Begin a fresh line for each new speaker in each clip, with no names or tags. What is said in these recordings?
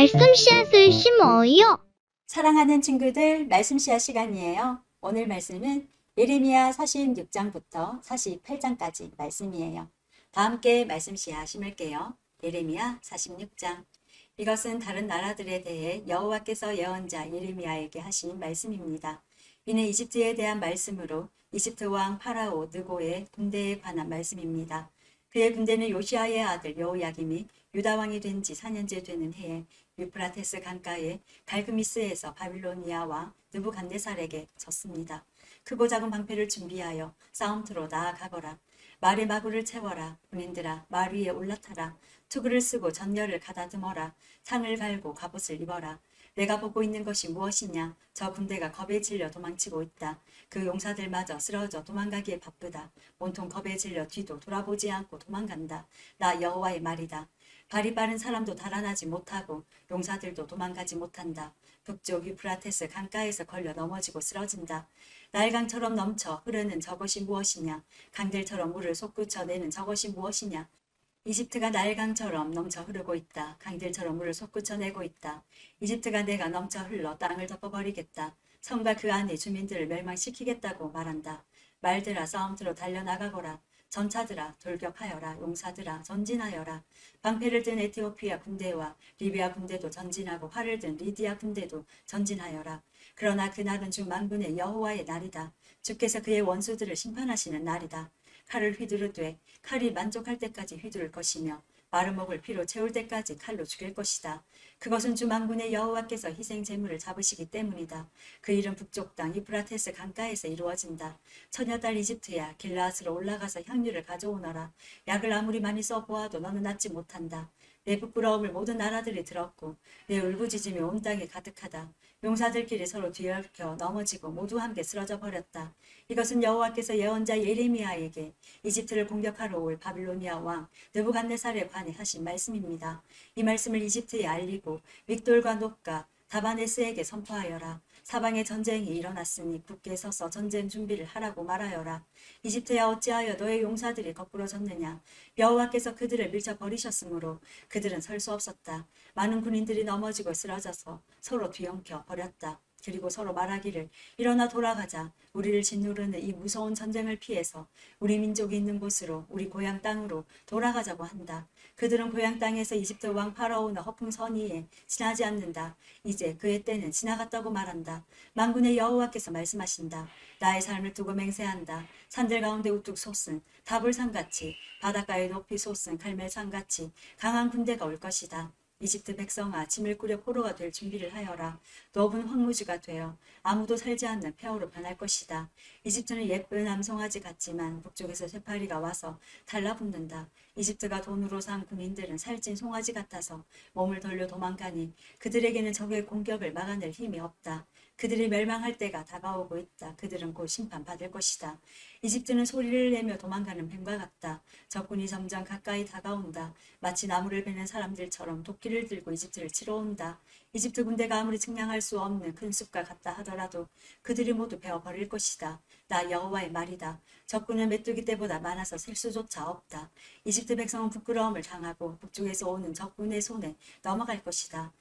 말씀 씨앗을 심어요.
사랑하는 친구들, 말씀 씨앗 시간이에요. 오늘 말씀은 예레미야 46장부터 48장까지 말씀이에요. 다 함께 말씀 씨앗 심을게요. 예레미야 46장. 이것은 다른 나라들에 대해 여호와께서 예언자 예레미야에게 하신 말씀입니다. 이는 이집트에 대한 말씀으로 이집트 왕 파라오 느고의 군대에 관한 말씀입니다. 그의 군대는 요시아의 아들 여호야김이 유다 왕이 된 지 4년째 되는 해에 유프라테스 강가의 갈그미스에서 바빌로니아 왕 느부갓네살에게 졌습니다. 크고 작은 방패를 준비하여 싸움터로 나아가거라. 말의 마구를 채워라. 군인들아 말 위에 올라타라. 투구를 쓰고 전열을 가다듬어라. 창을 갈고 갑옷을 입어라. 내가 보고 있는 것이 무엇이냐? 저 군대가 겁에 질려 도망치고 있다. 그 용사들마저 쓰러져 도망가기에 바쁘다. 온통 겁에 질려 뒤도 돌아보지 않고 도망간다. 나 여호와의 말이다. 발이 빠른 사람도 달아나지 못하고 용사들도 도망가지 못한다. 북쪽 유프라테스 강가에서 걸려 넘어지고 쓰러진다. 나일강처럼 넘쳐 흐르는 저것이 무엇이냐? 강들처럼 물을 솟구쳐내는 저것이 무엇이냐? 이집트가 나일강처럼 넘쳐 흐르고 있다. 강들처럼 물을 솟구쳐내고 있다. 이집트가 내가 넘쳐 흘러 땅을 덮어버리겠다. 성과 그 안의 주민들을 멸망시키겠다고 말한다. 말들아 싸움터로 달려나가거라. 전차들아 돌격하여라. 용사들아 전진하여라. 방패를 든 에티오피아 군대와 리비아 군대도 전진하고 활을 든 리디아 군대도 전진하여라. 그러나 그날은 주 만군의 여호와의 날이다. 주께서 그의 원수들을 심판하시는 날이다. 칼을 휘두르되 칼이 만족할 때까지 휘두를 것이며 마르먹을 피로 채울 때까지 칼로 죽일 것이다. 그것은 주 만군의 여호와께서 희생 제물을 잡으시기 때문이다. 그 일은 북쪽 땅 유프라테스 강가에서 이루어진다. 처녀딸 이집트야 길라앗으로 올라가서 향유를 가져오너라. 약을 아무리 많이 써보아도 너는 낫지 못한다. 내 부끄러움을 모든 나라들이 들었고 내 울부짖음이 온 땅에 가득하다. 용사들끼리 서로 뒤엉켜 넘어지고 모두 함께 쓰러져 버렸다. 이것은 여호와께서 예언자 예레미야에게 이집트를 공격하러 올 바빌로니아 왕 느부갓네살에 관해 하신 말씀입니다. 이 말씀을 이집트에 알리고 믹돌과 녹과 다바네스에게 선포하여라. 사방에 전쟁이 일어났으니 굳게 서서 전쟁 준비를 하라고 말하여라. 이집트야 어찌하여 너의 용사들이 거꾸로 졌느냐. 여호와께서 그들을 밀쳐버리셨으므로 그들은 설 수 없었다. 많은 군인들이 넘어지고 쓰러져서 서로 뒤엉켜 버렸다. 그리고 서로 말하기를 일어나 돌아가자. 우리를 짓누르는 이 무서운 전쟁을 피해서 우리 민족이 있는 곳으로 우리 고향 땅으로 돌아가자고 한다. 그들은 고향 땅에서 이집트 왕 파라오나 허풍 선의에 지나지 않는다. 이제 그의 때는 지나갔다고 말한다. 만군의 여호와께서 말씀하신다. 나의 삶을 두고 맹세한다. 산들 가운데 우뚝 솟은 다볼산같이 바닷가에 높이 솟은 갈멜산같이 강한 군대가 올 것이다. 이집트 백성아 짐을 꾸려 포로가 될 준비를 하여라. 넓은 황무지가 되어 아무도 살지 않는 폐허로 변할 것이다. 이집트는 예쁜 암송아지 같지만 북쪽에서 쇠파리가 와서 달라붙는다. 이집트가 돈으로 산 군인들은 살찐 송아지 같아서 몸을 돌려 도망가니 그들에게는 적의 공격을 막아낼 힘이 없다. 그들이 멸망할 때가 다가오고 있다. 그들은 곧 심판받을 것이다. 이집트는 소리를 내며 도망가는 뱀과 같다. 적군이 점점 가까이 다가온다. 마치 나무를 베는 사람들처럼 도끼를 들고 이집트를 치러 온다. 이집트 군대가 아무리 측량할 수 없는 큰 숲과 같다 하더라도 그들이 모두 베어버릴 것이다. 나 여호와의 말이다. 적군은 메뚜기 떼보다 많아서 셀 수조차 없다. 이집트 백성은 부끄러움을 당하고 북쪽에서 오는 적군의 손에 넘어갈 것이다.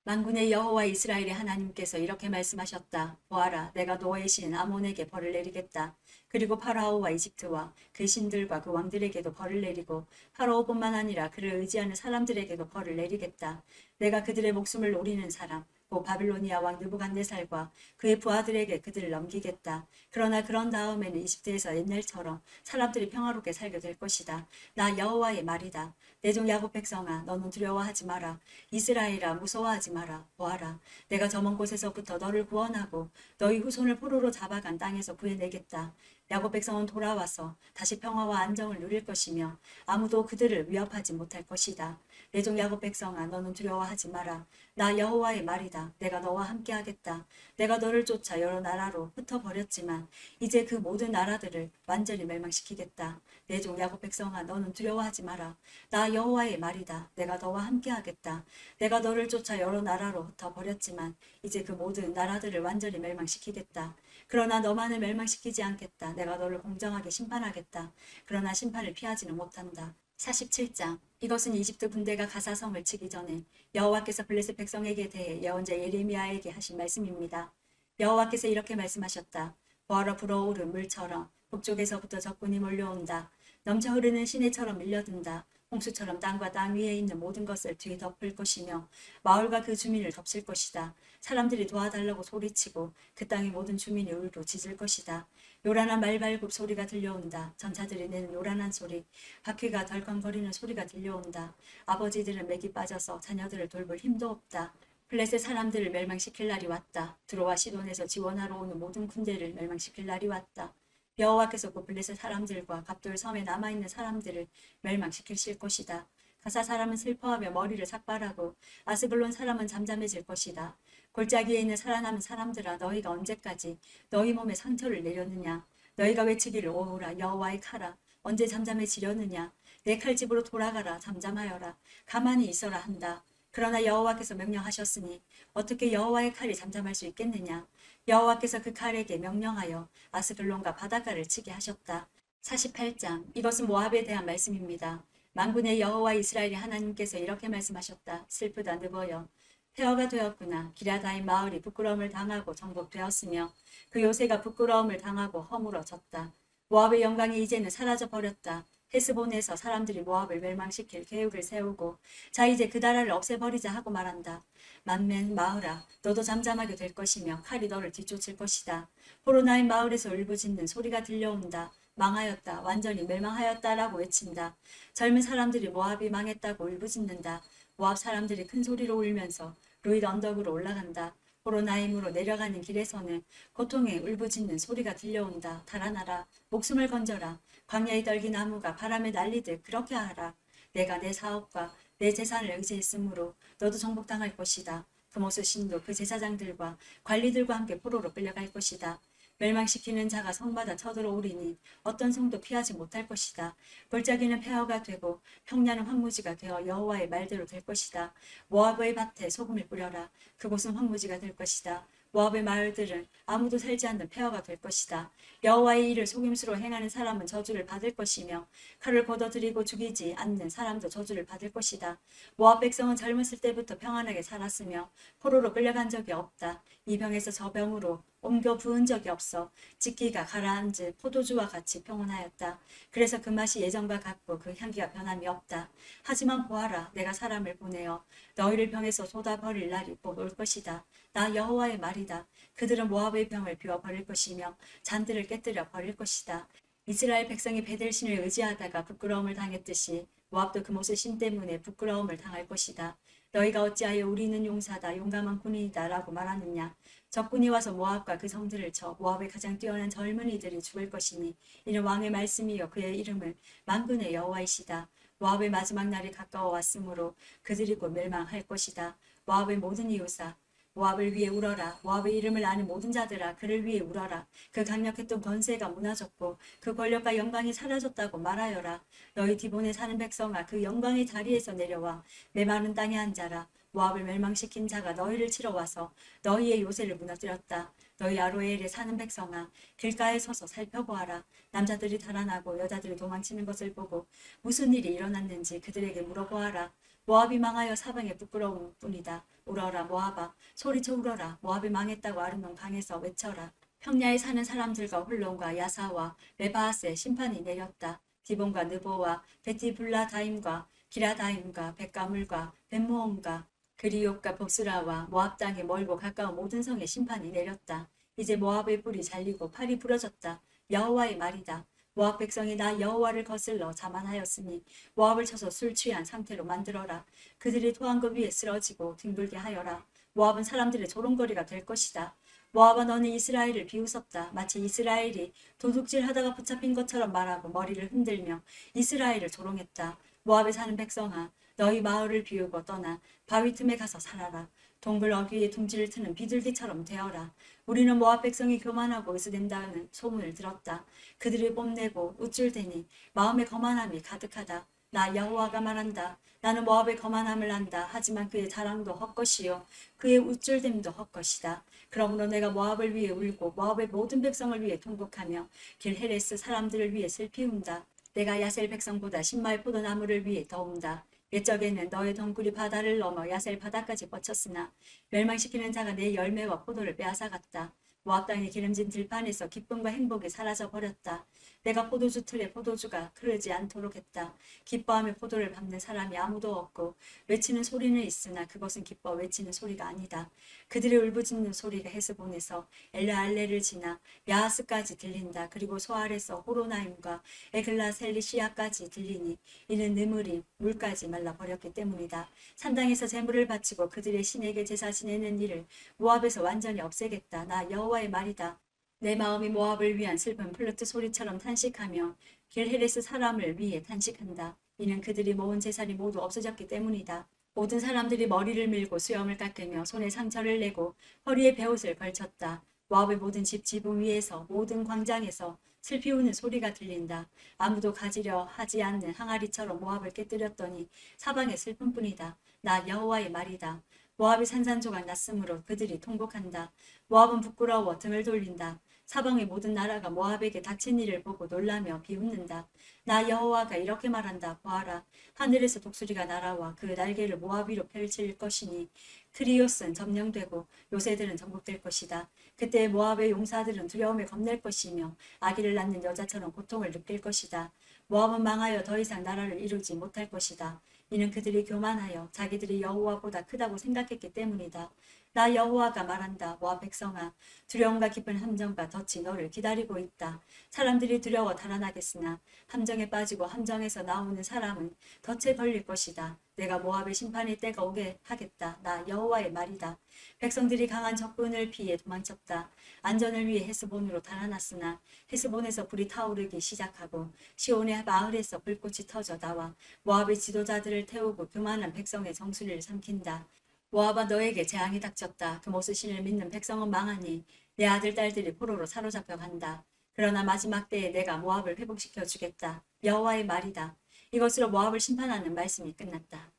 만군의 여호와 이스라엘의 하나님께서 이렇게 말씀하셨다. 보아라, 내가 너의 신 아몬에게 벌을 내리겠다. 그리고 파라오와 이집트와 그 신들과 그 왕들에게도 벌을 내리고 파라오뿐만 아니라 그를 의지하는 사람들에게도 벌을 내리겠다. 내가 그들의 목숨을 노리는 사람, 곧 바빌로니아 왕 느부갓네살과 그의 부하들에게 그들을 넘기겠다. 그러나 그런 다음에는 이집트에서 옛날처럼 사람들이 평화롭게 살게 될 것이다. 나 여호와의 말이다. 내 종 야곱 백성아, 너는 두려워하지 마라. 이스라엘아, 무서워하지 마라. 보아라, 내가 저 먼 곳에서부터 너를 구원하고 너희 후손을 포로로 잡아간 땅에서 구해내겠다. 야곱 백성은 돌아와서 다시 평화와 안정을 누릴 것이며 아무도 그들을 위협하지 못할 것이다. 내 종 야곱 백성아, 너는 두려워하지 마라. 나 여호와의 말이다. 내가 너와 함께하겠다. 내가 너를 쫓아 여러 나라로 흩어버렸지만 이제 그 모든 나라들을 완전히 멸망시키겠다. 내 종 야곱 백성아, 너는 두려워하지 마라. 나 여호와의 말이다. 내가 너와 함께하겠다. 내가 너를 쫓아 여러 나라로 흩어버렸지만 이제 그 모든 나라들을 완전히 멸망시키겠다. 그러나 너만을 멸망시키지 않겠다. 내가 너를 공정하게 심판하겠다. 그러나 심판을 피하지는 못한다. 47장. 이것은 이집트 군대가 가사성을 치기 전에 여호와께서 블레셋 백성에게 대해 예언자 예레미야에게 하신 말씀입니다. 여호와께서 이렇게 말씀하셨다. 보아라, 불어오른 물처럼 북쪽에서부터 적군이 몰려온다. 넘쳐 흐르는 시내처럼 밀려든다. 홍수처럼 땅과 땅 위에 있는 모든 것을 뒤덮을 것이며 마을과 그 주민을 덮칠 것이다. 사람들이 도와달라고 소리치고 그 땅의 모든 주민이 울고 짖을 것이다. 요란한 말발굽 소리가 들려온다. 전차들이 내는 요란한 소리, 바퀴가 덜컹거리는 소리가 들려온다. 아버지들은 맥이 빠져서 자녀들을 돌볼 힘도 없다. 블레셋 사람들을 멸망시킬 날이 왔다. 드로와 시돈에서 지원하러 오는 모든 군대를 멸망시킬 날이 왔다. 여호와께서 그 블레셋 사람들과 갑돌 섬에 남아있는 사람들을 멸망시키실 것이다. 가사 사람은 슬퍼하며 머리를 삭발하고 아스글론 사람은 잠잠해질 것이다. 골짜기에 있는 살아남은 사람들아, 너희가 언제까지 너희 몸에 상처를 내려느냐? 너희가 외치기를 오호라, 여호와의 칼아, 언제 잠잠해지려느냐? 내 칼집으로 돌아가라, 잠잠하여라, 가만히 있어라 한다. 그러나 여호와께서 명령하셨으니 어떻게 여호와의 칼이 잠잠할 수 있겠느냐? 여호와께서 그 칼에게 명령하여 아스글론과 바닷가를 치게 하셨다. 48장. 이것은 모압에 대한 말씀입니다. 만군의 여호와 이스라엘의 하나님께서 이렇게 말씀하셨다. 슬프다, 느보여. 폐허가 되었구나. 기랴다임 마을이 부끄러움을 당하고 정복되었으며 그 요새가 부끄러움을 당하고 허물어졌다. 모압의 영광이 이제는 사라져 버렸다. 헤스본에서 사람들이 모압을 멸망시킬 계획을 세우고 자, 이제 그 나라를 없애버리자 하고 말한다. 만멘 마을아, 너도 잠잠하게 될 것이며 칼이 너를 뒤쫓을 것이다. 호로나임 마을에서 울부짖는 소리가 들려온다. 망하였다, 완전히 멸망하였다라고 외친다. 젊은 사람들이 모압이 망했다고 울부짖는다. 모압 사람들이 큰 소리로 울면서 루잇 언덕으로 올라간다. 호로나임으로 내려가는 길에서는 고통에 울부짖는 소리가 들려온다. 달아나라, 목숨을 건져라. 광야의 떨기나무가 바람에 날리듯 그렇게 하라. 내가 내 사업과 내 재산을 의지했으므로 너도 정복당할 것이다. 그모스 신도 그 제사장들과 관리들과 함께 포로로 끌려갈 것이다. 멸망시키는 자가 성마다 쳐들어오리니 어떤 성도 피하지 못할 것이다. 골짜기는 폐허가 되고 평야는 황무지가 되어 여호와의 말대로 될 것이다. 모압의 밭에 소금을 뿌려라. 그곳은 황무지가 될 것이다. 모압의 마을들은 아무도 살지 않는 폐허가 될 것이다. 여호와의 일을 속임수로 행하는 사람은 저주를 받을 것이며 칼을 걷어들이고 죽이지 않는 사람도 저주를 받을 것이다. 모압 백성은 젊었을 때부터 평안하게 살았으며 포로로 끌려간 적이 없다. 이 병에서 저 병으로 옮겨 부은 적이 없어 직기가 가라앉은 포도주와 같이 평온하였다. 그래서 그 맛이 예전과 같고 그 향기가 변함이 없다. 하지만 보아라, 내가 사람을 보내어 너희를 병에서 쏟아버릴 날이 곧 올 것이다. 나 여호와의 말이다. 그들은 모압의 병을 비워버릴 것이며 잔들을 깨뜨려 버릴 것이다. 이스라엘 백성이 베델신을 의지하다가 부끄러움을 당했듯이 모압도 그 모습 신 때문에 부끄러움을 당할 것이다. 너희가 어찌하여 우리는 용사다, 용감한 군인이다 라고 말하느냐? 적군이 와서 모압과 그 성들을 쳐 모압의 가장 뛰어난 젊은이들이 죽을 것이니 이는 왕의 말씀이요 그의 이름은 만군의 여호와이시다. 모압의 마지막 날이 가까워 왔으므로 그들이 곧 멸망할 것이다. 모압의 모든 이웃아, 모압을 위해 울어라. 모압의 이름을 아는 모든 자들아, 그를 위해 울어라. 그 강력했던 권세가 무너졌고 그 권력과 영광이 사라졌다고 말하여라. 너희 디본에 사는 백성아, 그 영광의 다리에서 내려와 메마른 땅에 앉아라. 모압을 멸망시킨 자가 너희를 치러 와서 너희의 요새를 무너뜨렸다. 너희 아로엘에 사는 백성아, 길가에 서서 살펴보아라. 남자들이 달아나고 여자들이 도망치는 것을 보고 무슨 일이 일어났는지 그들에게 물어보아라. 모압이 망하여 사방에 부끄러운 뿐이다. 울어라 모압아, 소리쳐 울어라. 모압이 망했다고 아르논 강에서 외쳐라. 평야에 사는 사람들과 홀론과 야사와 메바하스에 심판이 내렸다. 디본과 느보와 베티블라다임과 기라다임과 벳가물과 벳모온과 그리옥과 복스라와 모압 땅에 멀고 가까운 모든 성에 심판이 내렸다. 이제 모압의 뿔이 잘리고 팔이 부러졌다. 여호와의 말이다. 모압 백성이 나 여호와를 거슬러 자만하였으니 모압을 쳐서 술 취한 상태로 만들어라. 그들이 토한 것 위에 쓰러지고 뒹굴게 하여라. 모압은 사람들의 조롱거리가 될 것이다. 모압아, 너는 이스라엘을 비웃었다. 마치 이스라엘이 도둑질하다가 붙잡힌 것처럼 말하고 머리를 흔들며 이스라엘을 조롱했다. 모압에 사는 백성아, 너희 마을을 비우고 떠나 바위 틈에 가서 살아라. 동굴 어귀에 둥지를 트는 비둘기처럼 되어라. 우리는 모압 백성이 교만하고 의수된다는 소문을 들었다. 그들이 뽐내고 우쭐대니 마음의 거만함이 가득하다. 나 여호와가 말한다. 나는 모압의 거만함을 안다. 하지만 그의 자랑도 헛것이요 그의 우쭐댐도 헛것이다. 그러므로 내가 모압을 위해 울고 모압의 모든 백성을 위해 통곡하며 길 헤레스 사람들을 위해 슬피 운다. 내가 야셀 백성보다 신마의 포도나무를 위해 더 온다. 옛적에는 너의 덩굴이 바다를 넘어 야셀 바다까지 뻗쳤으나 멸망시키는 자가 내 열매와 포도를 빼앗아갔다. 모압 땅의 기름진 들판에서 기쁨과 행복이 사라져 버렸다. 내가 포도주 틀에 포도주가 흐르지 않도록 했다. 기뻐하며 포도를 밟는 사람이 아무도 없고 외치는 소리는 있으나 그것은 기뻐 외치는 소리가 아니다. 그들의 울부짖는 소리가 헤스본에서 엘라알레를 지나 야하스까지 들린다. 그리고 소알에서 호로나임과 에글라셀리시아까지 들리니 이는 느물이 물까지 말라버렸기 때문이다. 산당에서 제물을 바치고 그들의 신에게 제사 지내는 일을 모압에서 완전히 없애겠다. 나 여호와의 말이다. 내 마음이 모압을 위한 슬픈 플루트 소리처럼 탄식하며 길헤레스 사람을 위해 탄식한다. 이는 그들이 모은 재산이 모두 없어졌기 때문이다. 모든 사람들이 머리를 밀고 수염을 깎으며 손에 상처를 내고 허리에 베옷을 걸쳤다. 모압의 모든 집 지붕 위에서 모든 광장에서 슬피 우는 소리가 들린다. 아무도 가지려 하지 않는 항아리처럼 모압을 깨뜨렸더니 사방의 슬픔뿐이다. 나 여호와의 말이다. 모압이 산산조각 났으므로 그들이 통곡한다. 모압은 부끄러워 등을 돌린다. 사방의 모든 나라가 모압에게 닥친 일을 보고 놀라며 비웃는다. 나 여호와가 이렇게 말한다. 보아라. 하늘에서 독수리가 날아와 그 날개를 모압 위로 펼칠 것이니 크리오스는 점령되고 요새들은 정복될 것이다. 그때 모압의 용사들은 두려움에 겁낼 것이며 아기를 낳는 여자처럼 고통을 느낄 것이다. 모압은 망하여 더 이상 나라를 이루지 못할 것이다. 이는 그들이 교만하여 자기들이 여호와보다 크다고 생각했기 때문이다. 나 여호와가 말한다. 모압 백성아, 두려움과 깊은 함정과 덫이 너를 기다리고 있다. 사람들이 두려워 달아나겠으나 함정에 빠지고 함정에서 나오는 사람은 덫에 걸릴 것이다. 내가 모압의 심판의 때가 오게 하겠다. 나 여호와의 말이다. 백성들이 강한 적군을 피해 도망쳤다. 안전을 위해 헤스본으로 달아났으나 헤스본에서 불이 타오르기 시작하고 시온의 마을에서 불꽃이 터져 나와 모압의 지도자들을 태우고 교만한 백성의 정수리를 삼킨다. 모압아, 너에게 재앙이 닥쳤다. 그 모스 신을 믿는 백성은 망하니 내 아들 딸들이 포로로 사로잡혀 간다. 그러나 마지막 때에 내가 모압을 회복시켜 주겠다. 여호와의 말이다. 이것으로 모압을 심판하는 말씀이 끝났다.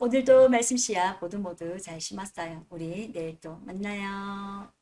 오늘도 말씀 씨앗 모두 잘 심었어요. 우리 내일 또 만나요.